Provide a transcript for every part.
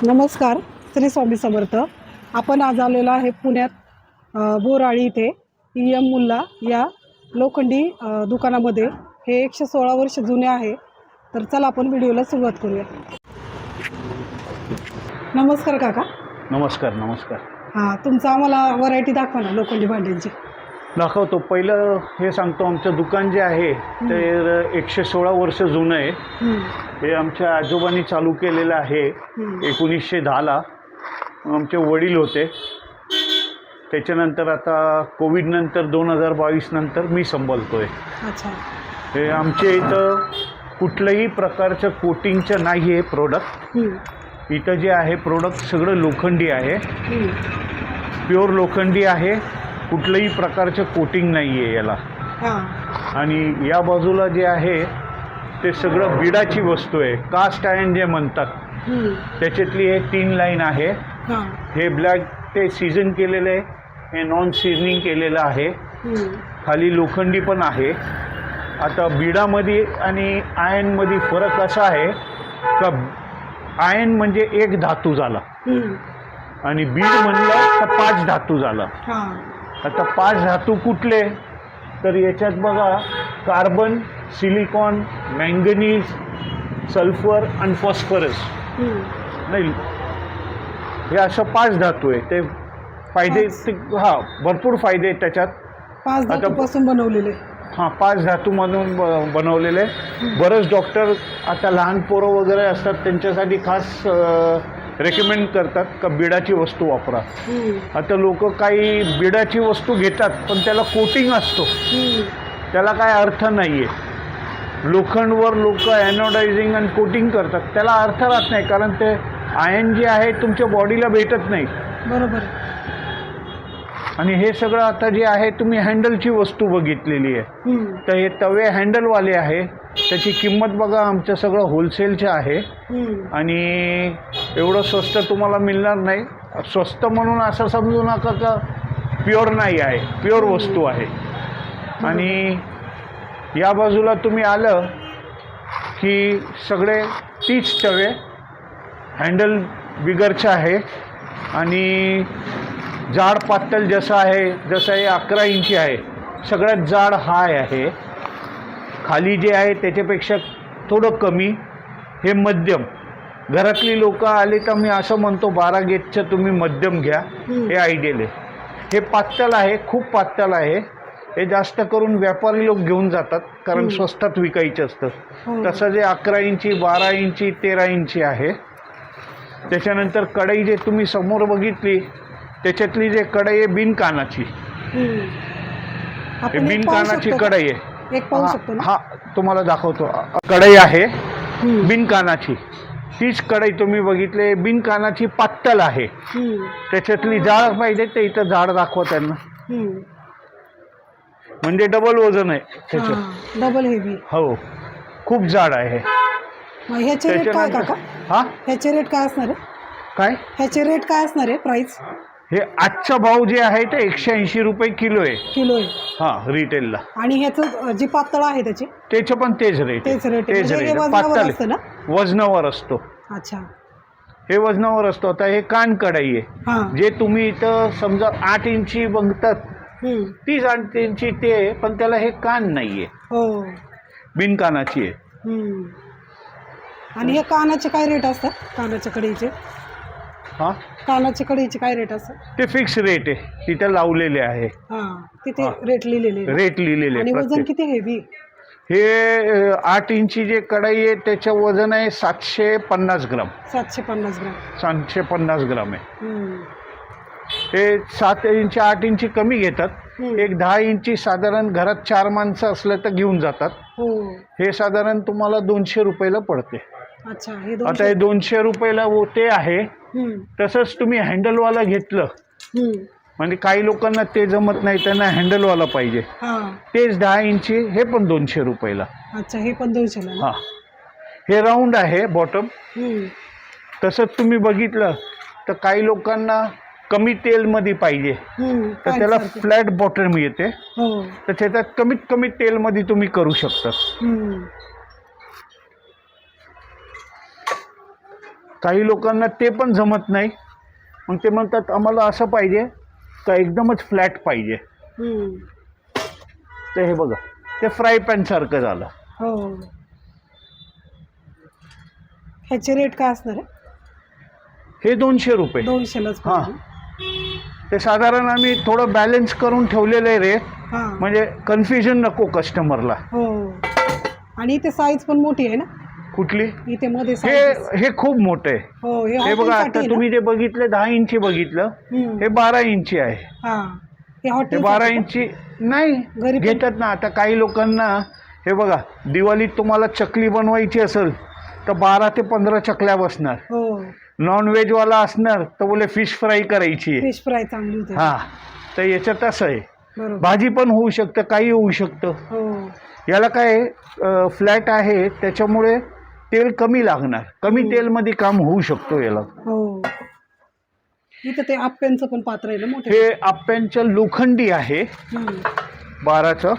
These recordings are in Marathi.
नमस्कार, श्री स्वामी समर्थ. आपण आज आलेलो आहे पुण्यात बोराळी इथे EM मुल्ला या लोखंडी दुकानामध्ये. हे 116 वर्ष जुने आहे. तर चला आपण व्हिडिओला सुरुवात करूया. नमस्कार काका. नमस्कार नमस्कार. हां, तुमचं आम्हाला व्हरायटी दाखवा ना लोखंडी भांड्यांची. दाखवतो. पहिलं हे सांगतो, आमचं दुकान जे आहे ते 116 वर्ष जुनं आहे. हे आमच्या आजोबांनी चालू केलेलं आहे 1910ला. आमचे वडील होते. त्याच्यानंतर आता कोविडनंतर 2022 नंतर मी संभालतोय. अच्छा. हे आमच्या इथं कुठल्याही प्रकारचं कोटिंगचं नाही आहे प्रोडक्ट. इथं जे आहे प्रोडक्ट सगळं लोखंडी आहे, प्युअर लोखंडी आहे. कुठलंही प्रकारचं कोटिंग नाही आहे याला. आणि या बाजूला जे आहे ते सगळं बिडाची वस्तू आहे. कास्ट आयर्न जे म्हणतात त्याच्यातली हे 3 लाईन आहे. हे ब्लॅक ते सीझन केलेलं आहे, हे नॉन सीझनिंग केलेलं आहे. खाली लोखंडी पण आहे. आता बिडामध्ये आणि आयर्नमध्ये फरक असा आहे का आयर्न म्हणजे 1 धातू झाला आणि बीड म्हणलं तर 5 धातू झाला. आता 5 धातू कुठले तर याच्यात बघा, कार्बन, सिलिकॉन, मँगनीज, सल्फर आणि फॉस्फरस. नाही, हे असं 5 धातू आहे. ते फायदे भरपूर फायदे आहेत त्याच्यात. 5 धातूपासून बनवलेले. 5 धातूमधून बनवलेले. बरेच डॉक्टर आता लहान पोरं वगैरे असतात त्यांच्यासाठी खास रेकमेंड करतात का बिडाची वस्तू वापरा. आता लोक काही बिडाची वस्तू घेतात पण त्याला कोटिंग असतो, त्याला काय अर्थ नाही आहे. लोखंडवर लोक ॲनोडायझिंग आणि कोटिंग करतात, त्याला अर्थ राहत नाही. कारण ते आयर्न जे आहे तुमच्या बॉडीला भेटत नाही. बरोबर. आणि हे सगळं आता जे आहे तुम्ही हँडलची वस्तू बघितलेली आहे. तर हे तवे हँडलवाले आहे. त्याची किंमत बघा, आमचं सगळं होलसेलचं आहे. आणि एवढं स्वस्त तुम्हाला मिळणार नाही. स्वस्त म्हणून असं समजू नका का प्युअर नाही आहे, प्युअर वस्तू आहे. आणि या बाजूला तुम्ही आलं की सगळे 30 तवे हँडल बिगरचे आहे. आणि जाड पातळ जसं आहे, जसं हे 11 इंची आहे, सगळ्यात जाड हाय आहे. खाली जे आहे त्याच्यापेक्षा थोडं कमी. हे मध्यम. घरातली लोक आली तर मी असं म्हणतो 12 गेजचं तुम्ही मध्यम घ्या, हे आयडियल आहे. हे पातळ आहे, खूप पातळ आहे. हे जास्त करून व्यापारी लोक घेऊन जातात कारण स्वस्तात विकायचं असतं. तसं जे 11 इंची, 12 इंची, 13 इंची आहे. त्याच्यानंतर कढई जे तुम्ही समोर बघितली त्याच्यातली जे कढई आहे बिनकानाची, हे बिनकानाची कढई आहे. तुम्हाला दाखवतो. कढई आहे बिनकानाची. तीच कढई तुम्ही बघितली बिनकानाची, पातळ आहे. त्याच्यातली जाड पाहिजे ते इथं जाड दाखवा त्यांना. म्हणजे डबल वजन आहे त्याचं, डबल हेवी. हो, खूप जाड आहे. ह्याचे रेट काय काका? ह्याचे रेट काय असणार आहे? काय ह्याचे रेट काय असणार आहे प्राइस? हे आजचा भाव जे आहे ते 180 रुपये किलो आहे. किलो आहे रिटेलला. आणि ह्याचं जी पातळ आहे त्याचे पण तेच रेट. तेच रेट. पातळ वजनावर असतो. अच्छा. हे वजनावर असतो. आता हे कान कढई आहे. जे तुम्ही इथं समजा 8 इंची बघतात, 30 इंची ते, पण त्याला हे कान नाहीये. हो, बिनकानाची आहे. आणि हे कानाचे काय रेट असतात? कानाच्या कढईचे कानाच्या कढईचे काय रेट असतात? ते फिक्स रेट आहे, तिथे लावलेले आहे. तिथे रेट लिहिलेले. आणि वजन किती हेवी? हे 8 इंची जे कढई आहे त्याचं वजन आहे 750 ग्राम. 750 ग्राम आहे. हे 7 इंची 8 इंची कमी घेतात. एक 10 इंची साधारण घरात 4 माणसं असलं तर घेऊन जातात. हे साधारण तुम्हाला 200 रुपयाला पडते. आता हे 200 रुपयाला होते आहे. तसंच तुम्ही हँडलवाला घेतलं म्हणजे काही लोकांना ते जमत नाही, त्यांना हँडलवाला पाहिजे. तेच 10 इंची, हे पण 200 रुपयाला. अच्छा, हे पण 200ला. हे राऊंड आहे बॉटम. तसंच तुम्ही बघितलं तर काही लोकांना कमी तेलमध्ये पाहिजे तर त्याला फ्लॅट बॉटम येते. तर त्याच्यात कमीत कमी तेलमध्ये तुम्ही करू शकता. काही लोकांना ते पण जमत नाही, मग ते म्हणतात आम्हाला असं पाहिजे का एकदमच फ्लॅट पाहिजे. तर हे बघा, ते फ्राय पॅन सारखं झालं. हो, ह्याचे रेट काय असणार आहे? हे 200 रुपये. 200लाच. हां, ते साधारण आम्ही थोडं बॅलन्स करून ठेवलेलं आहे रेट, हां. म्हणजे कन्फ्युजन नको कस्टमरला. हो, आणि इथे साईज पण मोठी आहे ना? कुठली? इथे मध्ये हे size. हे खूप मोठं आहे. हो, हे बघा, आता तुम्ही जे बघितलं 10 इंची बघितलं, हे 12 इंची आहे. हे हे हॉटेल 12 इंची नाही घरी पण- घेतात ना. आता काही लोकांना हे बघा, दिवाळीत तुम्हाला चकली बनवायची असेल तर 12 ते 15 चकल्या बसणार. हो, नॉन व्हेजवाला असणार तर बोले फिश फ्राय करायची आहे. फिश फ्राय चांगली होते. हां, तर याच्यात असं आहे, बरोबर. भाजी पण होऊ शकतं, काही होऊ शकतं. हो, याला काय फ्लॅट आहे त्याच्यामुळे तेल कमी लागणार, कमी तेलमध्ये काम होऊ शकतो याला. हो. इथं ते आप्यांचं पण पात्र आहे ना मोठे. हे आप्यांचं लोखंडी आहे 12चं.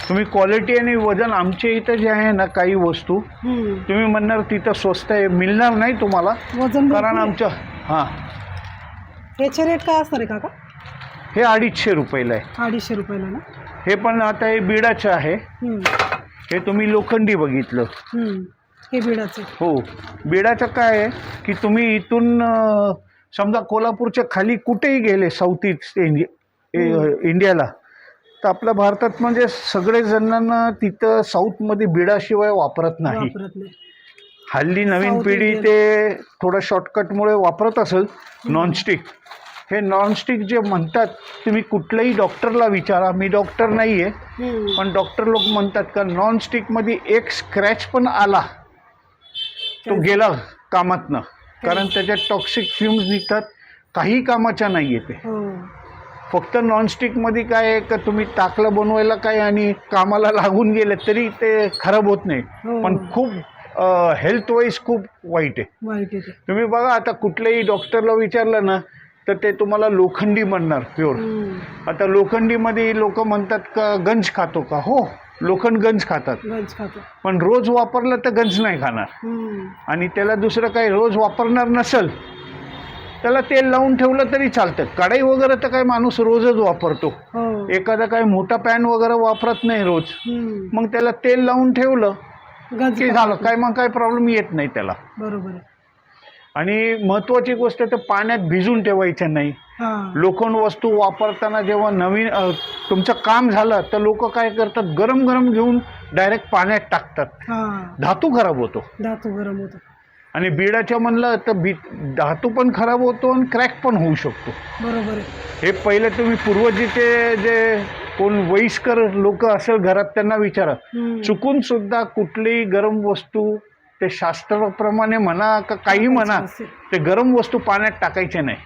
तुम्ही क्वालिटी आणि वजन, आमच्या इथं जे आहे ना काही वस्तू तुम्ही म्हणणार तिथं स्वस्त आहे, मिळणार नाही तुम्हाला, वजन कारण आमचं हां, याचे रेट काय असणार आहे काका? हे 250 रुपयाला आहे. 250 रुपयाला ना? हे पण आता हे बिडाचं आहे. हे तुम्ही लोखंडी बघितलं. हे बिडाचे. हो, बिडाचं काय आहे की तुम्ही इथून समजा कोल्हापूरच्या खाली कुठेही गेले साऊथ ईस्ट इंडियाला, तर आपल्या भारतात म्हणजे सगळे जणांना तिथं साऊथमध्ये बिडाशिवाय वापरत नाही. हल्ली नवीन South पिढी Indian. ते थोडं शॉर्टकटमुळे वापरत असेल नॉनस्टिक. हे नॉनस्टिक जे म्हणतात, तुम्ही कुठल्याही डॉक्टरला विचारा, मी डॉक्टर नाही आहे, पण डॉक्टर लोक म्हणतात का नॉनस्टिकमध्ये एक स्क्रॅच पण आला तो गेला कामातनं, कारण त्याच्यात टॉक्सिक फ्युम्स निघतात, काही कामाच्या नाही आहे ते. फक्त नॉनस्टिकमध्ये काय आहे का तुम्ही टाकलं बनवायला काय आणि कामाला लागून गेले तरी ते खराब होत नाही, पण खूप हेल्थ वाईज खूप वाईट आहे. तुम्ही बघा, आता कुठल्याही डॉक्टरला विचारलं ना तर ते तुम्हाला लोखंडी म्हणणार प्युअर. आता लोखंडीमध्ये लोक म्हणतात का गंज खातो का? हो, लोखंड गंज खातात, पण रोज वापरलं तर गंज नाही खाणार. आणि त्याला दुसरं काही रोज वापरणार नसेल त्याला तेल लावून ठेवलं तरी चालतं. कढई वगैरे तर काय माणूस रोजच वापरतो, एखादा काय मोठा पॅन वगैरे वापरत नाही रोज, मग त्याला तेल लावून ठेवलं की झालं, काय मग काय प्रॉब्लेम येत नाही त्याला. बरोबर. आणि महत्त्वाची गोष्ट तर पाण्यात भिजून ठेवायचं नाही. लोखंड वस्तू वापरताना जेव्हा नवीन तुमचं काम झालं तर लोक काय करतात, गरम गरम घेऊन डायरेक्ट पाण्यात टाकतात, धातू खराब होतो. धातू गरम होतो. आणि बिडाच्या म्हणलं तर धातू पण खराब होतो आणि क्रॅक पण होऊ शकतो. बरोबर. हे पहिले तुम्ही पूर्वजीचे जे कोण वयस्कर लोक असेल घरात त्यांना विचारा, चुकून सुद्धा कुठलीही गरम वस्तू, ते शास्त्राप्रमाणे म्हणा का काही म्हणा, ते गरम वस्तू पाण्यात टाकायचे नाही.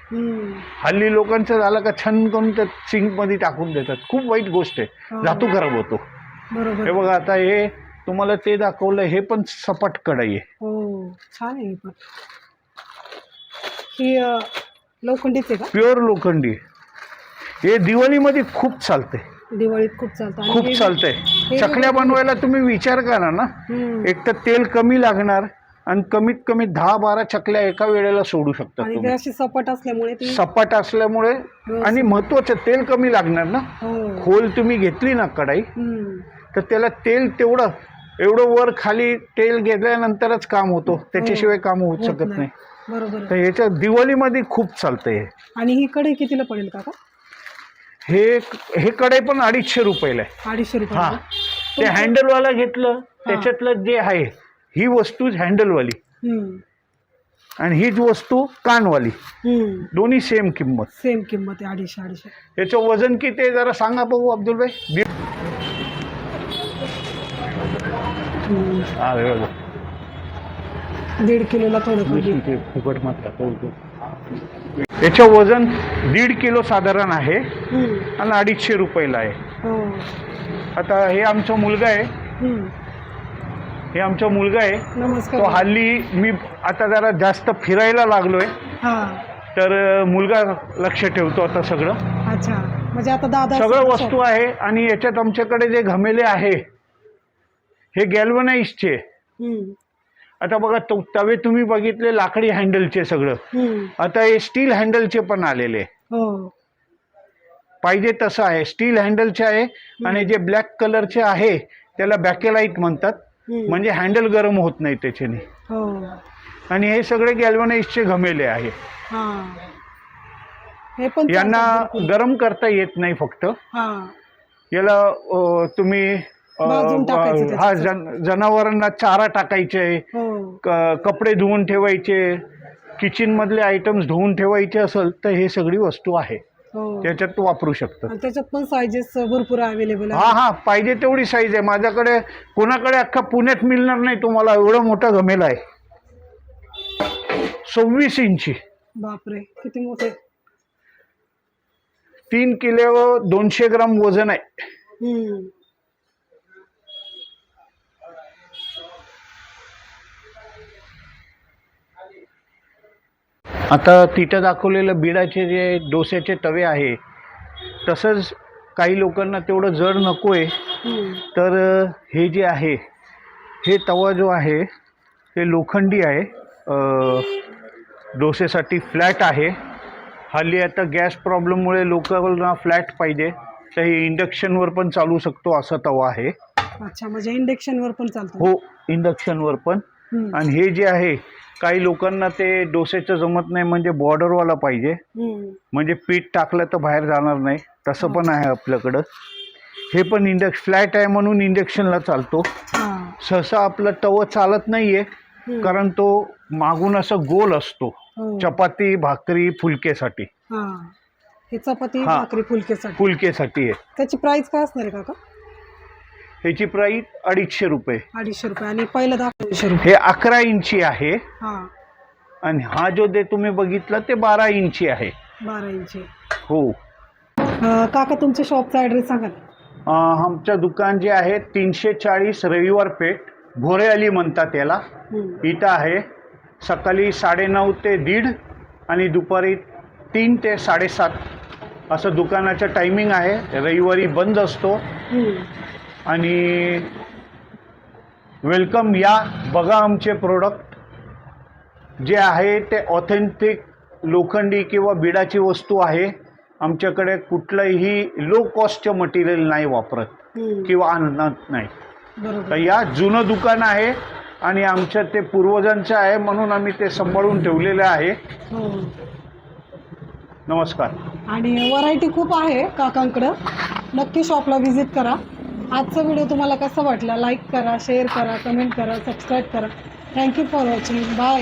हल्ली लोकांचं झालं का छान करून ते सिंकमध्ये टाकून देतात, खूप वाईट गोष्ट आहे, धातू खराब होतो. हे बघा, आता हे तुम्हाला ते दाखवलं, हे पण सपाट कढई आहे. हो, छान आहे. पण ही लोखंडीच आहे का? प्युअर लोखंडी. हे दिवाळीमध्ये खूप चालते, दिवाळीत खूप चालतं. खूप चालतंय. चकल्या बनवायला तुम्ही विचार करा ना, एक तर तेल कमी लागणार आणि कमीत कमी 10-12 चकल्या एका वेळेला सोडू शकता तुम्ही. अशी सपाट असल्यामुळे सपाट असल्यामुळे आणि महत्वाचं तेल कमी लागणार ना. खोल तुम्ही घेतली ना कढाई तर त्याला तेल तेवढं एवढं वर खाली तेल घेतल्यानंतरच काम होतो, त्याच्याशिवाय काम होऊ शकत नाही. बरोबर. तर याच्या दिवाळीमध्ये खूप चालतंय. आणि ही कढई कितीला पडेल काका? हे कढई पण 250 रुपयाला आहे. 250 रुपये. हां, ते हँडलवाला घेतलं त्याच्यातलं जे आहे, ही वस्तू हँडलवाली आणि हीच वस्तू कानवाली, दोन्ही सेम किंमत. सेम किंमत आहे, 250. याचं वजन किती आहे जरा सांगा बघू अब्दुल भाई. 1.5 किलोला थोडं फुकट मात्र. याचं वजन 1.5 किलो साधारण आहे आणि 250 रुपयाला आहे. आता हे आमचा मुलगा आहे, हे आमचा मुलगा आहे. नमस्कार. तो हल्ली मी आता जरा जास्त फिरायला लागलोय तर मुलगा लक्ष ठेवतो आता सगळं. अच्छा, म्हणजे आता दादा सगळं वस्तू आहे. आणि याच्यात आमच्याकडे जे घमेले आहे हे गॅल्वनाइजचे. आता बघा तवे तुम्ही बघितले लाकडी हँडलचे सगळं, आता हे स्टील हँडलचे पण आलेले. पाहिजे तसं आहे, स्टील हँडलचे आहे. आणि जे ब्लॅक कलरचे आहे त्याला बॅकेलाइट म्हणतात, म्हणजे हँडल गरम होत नाही त्याच्याने. आणि हे सगळे गॅल्वनाइजचे घमेले आहे. हे पण यांना गरम करता येत नाही, फक्त याला तुम्ही जनावरांना चारा टाकायचे, कपडे धुवून ठेवायचे, किचन मधले आयटम्स धुवून ठेवायचे असेल तर हे सगळी वस्तू आहे, त्याच्यात वापरू शकतो. त्याच्यात पण साईजेस भरपूर अवेलेबल आहे. हा, पाहिजे तेवढी साईज आहे माझ्याकडे. कोणाकडे अख्खा पुण्यात मिळणार नाही तुम्हाला एवढं मोठं घमेल आहे. 26 इंची. बापरे, किती मोठे. 3 किलो 200 ग्राम वजन आहे. आता तिथं दाखवलेलं बिडाचे जे डोस्याचे तवे आहे, तसंच काही लोकांना तेवढं जड नको आहे, तर हे जे आहे हे तवा जो आहे हे लोखंडी आहे, डोसेसाठी फ्लॅट आहे. हल्ली आता गॅस प्रॉब्लेममुळे लोकांना फ्लॅट पाहिजे, तर हे इंडक्शनवर पण चालू शकतो असा तवा आहे. अच्छा, म्हणजे इंडक्शनवर पण चालतो. हो, इंडक्शनवर पण. आणि हे जे आहे काही लोकांना ते डोसेचं जमत नाही, म्हणजे बॉर्डरवाला पाहिजे, म्हणजे पीठ टाकलं तर बाहेर जाणार नाही, तसं पण आहे आपल्याकडं. हे पण फ्लॅट आहे म्हणून इंडक्शनला चालतो. सहसा आपलं तवं चालत नाहीये, कारण तो मागून असं गोल असतो, चपाती भाकरी फुलकेसाठी. हे चपाती भाकरी फुलकेसाठी आहे. त्याची प्राइस काय असणार आहे काका? ह्याची प्राइस 250 रुपये. 250 रुपये. आणि पहिलं 250 रुपये. हे 11 इंची आहे. आणि हा जो ते तुम्ही बघितला ते 12 इंची आहे. 12 इंची. हो. काका तुमच्या शॉपचा ॲड्रेस सांगा. आमचं दुकान जे आहे 340 रविवार पेठ, भोरे अली म्हणतात याला, इथं आहे. सकाळी 9:30 ते 1:30 आणि दुपारी 3 ते 7:30 असं दुकानाचं टायमिंग आहे. रविवारी बंद असतो. आणि वेलकम, या बघा आमचे प्रोडक्ट जे आहे ते ऑथेंटिक लोखंडी किंवा बिडाची वस्तू आहे. आमच्याकडे कुठलंही लो कॉस्टचं मटेरियल नाही वापरत किंवा आणत नाही. तर या जुनं दुकान आहे आणि आमच्या ते पूर्वजांचं आहे म्हणून आम्ही ते सांभाळून ठेवलेलं आहे. नमस्कार. आणि व्हरायटी खूप आहे काकांकडं, नक्की शॉपला व्हिजिट करा. आजचा व्हिडिओ तुम्हाला कसा वाटला लाईक करा, शेअर करा, कमेंट करा, सबस्क्राईब करा. Thank you for watching. बाय.